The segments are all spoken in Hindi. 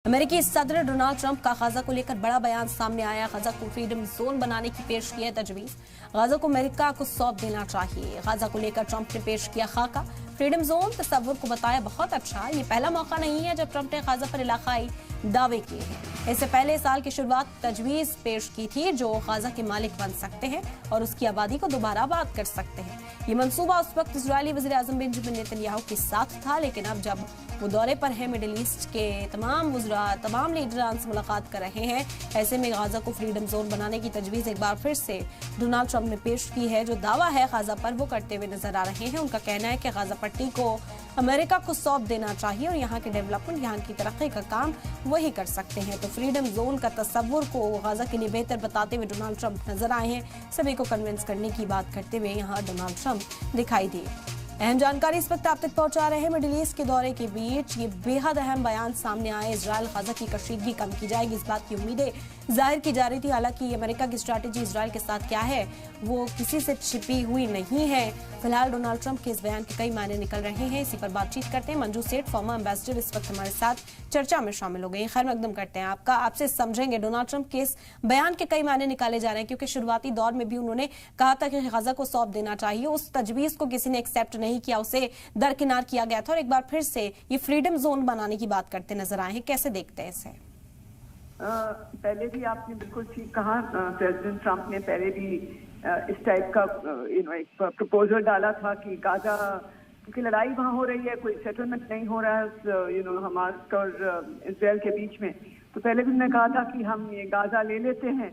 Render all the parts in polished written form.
अमेरिकी सदर डोनाल्ड ट्रंप का गाजा को लेकर बड़ा बयान सामने आया। गाजा को फ्रीडम जोन बनाने की पेश की है तजवीज। गाजा को अमेरिका को सौंप देना चाहिए। गाजा को लेकर ट्रंप ने पेश किया खाका। फ्रीडम जोन तस्वुर को बताया बहुत अच्छा। ये पहला मौका नहीं है जब ट्रंप ने गाजा पर इलाकाई दावे किए हैं। इससे पहले साल की शुरुआत तजवीज पेश की थी जो गाजा के मालिक बन सकते हैं और उसकी आबादी को दोबारा आबाद कर सकते हैं। ये मंसूबा उस वक्त इजरायली वज़ीर आज़म बेंजामिन नेतन्याहू के साथ था, लेकिन अब जब वो दौरे पर है, मिडिल ईस्ट के तमाम लीडरान से मुलाकात कर रहे हैं, ऐसे में गाजा को फ्रीडम जोन बनाने की तजवीज एक बार फिर से डोनाल्ड ट्रंप ने पेश की है। जो दावा है गाजा पर वो करते हुए नजर आ रहे हैं। उनका कहना है कि गाजा पट्टी को अमेरिका को सौंप देना चाहिए और यहाँ के डेवलपमेंट, यहाँ की तरक्की का काम वही कर सकते हैं। तो फ्रीडम जोन का तस्वुर को गाजा के लिए बेहतर बताते हुए डोनाल्ड ट्रंप नजर आए हैं। सभी को कन्विंस करने की बात करते हुए यहाँ डोनाल्ड ट्रंप दिखाई दिए। अहम जानकारी इस वक्त आप तक पहुंचा रहे हैं। मिडिल ईस्ट के दौरे के बीच ये बेहद अहम बयान सामने आए। इजराइल गाजा की कशीदगी कम की जाएगी, इस बात की उम्मीदें जाहिर की जा रही थी। हालांकि अमेरिका की स्ट्रैटेजी इजराइल के साथ क्या है वो किसी से छिपी हुई नहीं है। फिलहाल डोनाल्ड ट्रंप के इस बयान के कई मायने निकल रहे हैं। इसी पर बातचीत करते हैं। मंजू सेठ, फॉर्मर एम्बेसडर, इस वक्त हमारे साथ चर्चा में शामिल हो गई। खैर मकदम करते हैं आपसे समझेंगे दोनाल्ड ट्रंप के इस बयान के कई मायने निकाले जा रहे हैं, क्योंकि शुरुआती दौर में भी उन्होंने कहा था कि गाजा को सौंप देना चाहिए। उस तजवीज को किसी ने एक्सेप्ट नहीं किया, उसे दरकिनार किया गया था और एक बार फिर से ये फ्रीडम जोन बनाने की बात करते नजर आए हैं। कैसे देखते हैं इसे? पहले भी आपने बिल्कुल ठीक कहा। प्रेसिडेंट ट्रंप ने पहले भी इस टाइप का एक प्रपोजल डाला था कि गाजा, क्योंकि लड़ाई वहाँ हो रही है, कोई सेटलमेंट नहीं हो रहा है हमास और इजराइल के बीच में, तो पहले भी मैंने कहा था कि हम ये गाजा ले लेते हैं,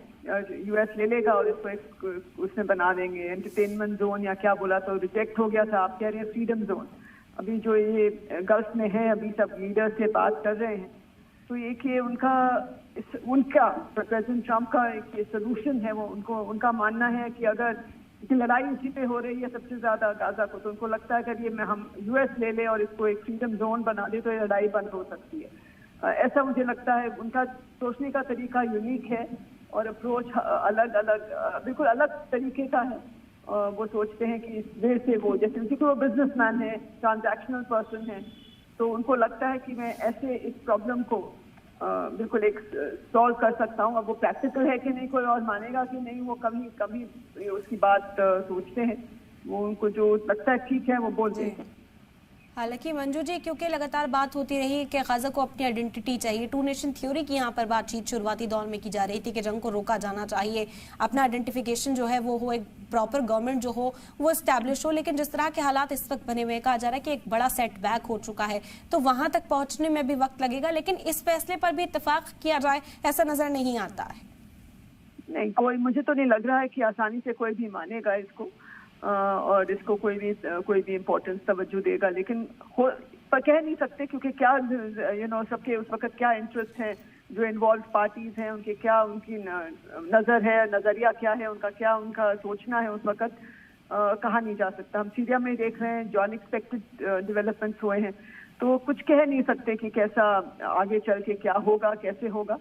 यूएस ले लेगा और इसको एक उसमें बना देंगे एंटरटेनमेंट जोन या क्या बोला, तो रिजेक्ट हो गया था। आप कह रहे हैं फ्रीडम जोन। अभी जो ये गल्फ में है, अभी सब लीडर से बात कर रहे हैं, तो ये कि उनका प्रेसिडेंट ट्रंप का एक सोल्यूशन है। वो उनका मानना है कि अगर लड़ाई उसी पे हो रही है सबसे ज्यादा गाजा को, तो उनको लगता है कि ये हम यूएस ले ले और इसको एक फ्रीडम जोन बना दे तो ये लड़ाई बंद हो सकती है। ऐसा मुझे लगता है। उनका सोचने का तरीका यूनिक है और अप्रोच बिल्कुल अलग तरीके का है। वो सोचते हैं कि इस वे से वो, जैसे क्योंकि वो बिजनेसमैन है, ट्रांजैक्शनल पर्सन है, तो उनको लगता है कि मैं ऐसे इस प्रॉब्लम को बिल्कुल एक सॉल्व कर सकता हूँ। अब वो प्रैक्टिकल है कि नहीं, कोई और मानेगा कि नहीं, वो कभी उसकी बात सोचते हैं। वो उनको जो लगता है ठीक है वो बोलते हैं। हालांकि मंजू जी, क्योंकि लगातार बात होती रही कि गाजा को अपनी आइडेंटिटी चाहिए, टू नेशन थ्योरी की यहाँ पर बातचीत शुरुआती दौर में की जा रही थी कि जंग को रोका जाना चाहिए, अपना आइडेंटिफिकेशन जो है वो हो, एक प्रॉपर गवर्नमेंट जो हो वो एस्टैब्लिश हो। लेकिन जिस तरह के हालात इस वक्त बने हुए, कहा जा रहा है कि एक बड़ा सेटबैक हो चुका है, तो वहां तक पहुंचने में भी वक्त लगेगा। लेकिन इस फैसले पर भी इत्तेफाक किया जाए ऐसा नजर नहीं आता है। नहीं, कोई, मुझे तो नहीं लग रहा है कि आसानी से कोई भी मानेगा इसको और इसको कोई भी इम्पोर्टेंस तवज्जो देगा। लेकिन पर कह नहीं सकते, क्योंकि क्या सबके उस वक्त क्या इंटरेस्ट है, जो इन्वॉल्व पार्टीज हैं उनके क्या, उनकी नजर है, नजरिया क्या है उनका सोचना है उस वक्त, कहा नहीं जा सकता। हम सीरिया में देख रहे हैं जो अनएक्सपेक्टेड डेवलपमेंट्स हुए हैं, तो कुछ कह नहीं सकते कि कैसा आगे चल के क्या होगा, कैसे होगा।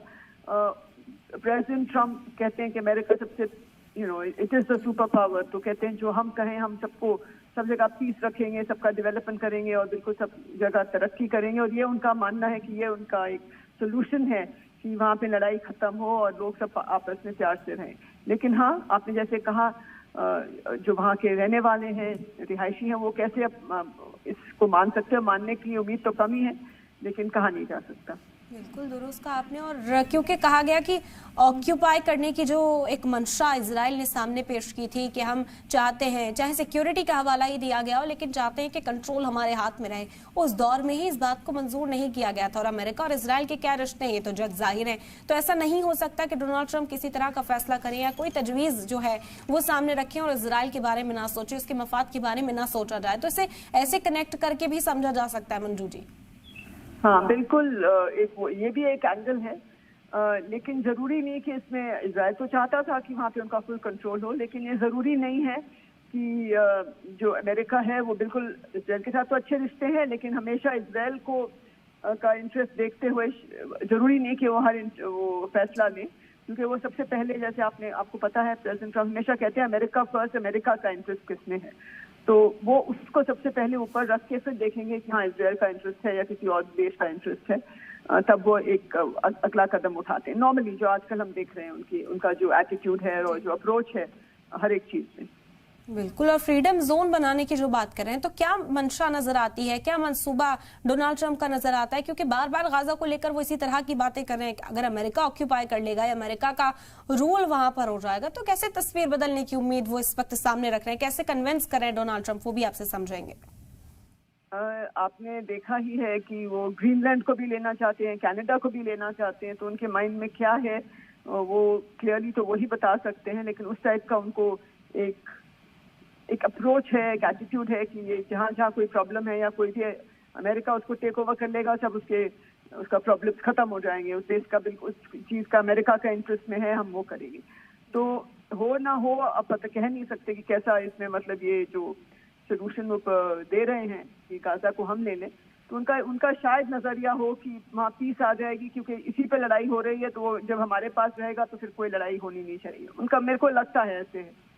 प्रेसिडेंट ट्रंप कहते हैं कि अमेरिका सबसे it is the super power, तो कहते हैं जो हम कहें, हम सब जगह पीस रखेंगे, सबका डेवलपमेंट करेंगे और बिल्कुल सब जगह तरक्की करेंगे। और ये उनका मानना है कि ये उनका एक सोल्यूशन है कि वहाँ पे लड़ाई खत्म हो और लोग सब आपस में प्यार से रहें। लेकिन हाँ, आपने जैसे कहा, जो वहाँ के रहने वाले हैं, रिहायशी हैं, वो कैसे इसको मान सकते हैं? मानने की उम्मीद तो कम ही है, लेकिन कहा नहीं जा सकता। बिल्कुल दुरुस्त कहा आपने। और क्योंकि कहा गया कि ऑक्यूपाई करने की जो एक मंशा इजराइल ने सामने पेश की थी कि हम चाहते हैं, चाहे सिक्योरिटी का हवाला ही दिया गया हो, लेकिन चाहते हैं कि कंट्रोल हमारे हाथ में रहे, उस दौर में ही इस बात को मंजूर नहीं किया गया था। और अमेरिका और इजराइल के क्या रिश्ते हैं ये तो जग जाहिर है। तो ऐसा नहीं हो सकता कि डोनाल्ड ट्रंप किसी तरह का फैसला करें या कोई तजवीज जो है वो सामने रखें और इजराइल के बारे में ना सोचे, उसके मफाद के बारे में ना सोचा जाए। तो इसे ऐसे कनेक्ट करके भी समझा जा सकता है मंजू जी। हाँ बिल्कुल, ये भी एक एंगल है। लेकिन जरूरी नहीं कि इसमें, इजराइल तो चाहता था कि वहाँ पे उनका फुल कंट्रोल हो, लेकिन ये जरूरी नहीं है कि जो अमेरिका है वो बिल्कुल, इजराइल के साथ तो अच्छे रिश्ते हैं, लेकिन हमेशा इजराइल को का इंटरेस्ट देखते हुए जरूरी नहीं कि वो फैसला लें, क्योंकि वो सबसे पहले, जैसे आपको पता है, प्रेसिडेंट ट्रंप हमेशा कहते हैं अमेरिका फर्स्ट, अमेरिका का इंटरेस्ट किसमें है, तो वो उसको सबसे पहले ऊपर रख के फिर देखेंगे कि हाँ इजराइल का इंटरेस्ट है या किसी और देश का इंटरेस्ट है। तब वो एक अगला कदम उठाते हैं। नॉर्मली जो आजकल हम देख रहे हैं उनका जो एटीट्यूड है और जो अप्रोच है हर एक चीज में। बिल्कुल। और फ्रीडम जोन बनाने की जो बात कर रहे हैं, तो क्या मंशा नजर आती है, क्या मंसूबा डोनाल्ड ट्रंप का नजर आता है? क्योंकि बार बार गाजा को लेकर वो इसी तरह की बातें कर रहे हैं कि अगर अमेरिका ऑक्यूपाई कर लेगा या अमेरिका का रूल वहां पर हो जाएगा तो कैसे तस्वीर बदलने की उम्मीद वो इस वक्त सामने रख रहे हैं, कैसे कन्विंस करें डोनाल्ड ट्रंप, वो भी आपसे समझेंगे। आपने देखा ही है कि वो ग्रीनलैंड को भी लेना चाहते हैं, कनाडा को भी लेना चाहते हैं, तो उनके माइंड में क्या है वो क्लियरली तो वही बता सकते हैं। लेकिन उस टाइप का उनको एक अप्रोच है, एक एटीट्यूड है कि ये जहाँ जहाँ कोई प्रॉब्लम है या कोई भी अमेरिका उसको टेक ओवर कर लेगा, सब उसका प्रॉब्लम्स खत्म हो जाएंगे। उस देश का बिल्कुल उस चीज का अमेरिका का इंटरेस्ट में है, हम वो करेंगे। तो हो ना हो अब पता कह नहीं सकते कि कैसा इसमें मतलब ये जो सोल्यूशन वो दे रहे हैं कि गाजा को हम ले लें, तो उनका शायद नजरिया हो कि वहाँ पीस आ जाएगी क्योंकि इसी पे लड़ाई हो रही है, तो वो जब हमारे पास रहेगा तो फिर कोई लड़ाई होनी नहीं चाहिए। उनका मेरे को लगता है ऐसे है।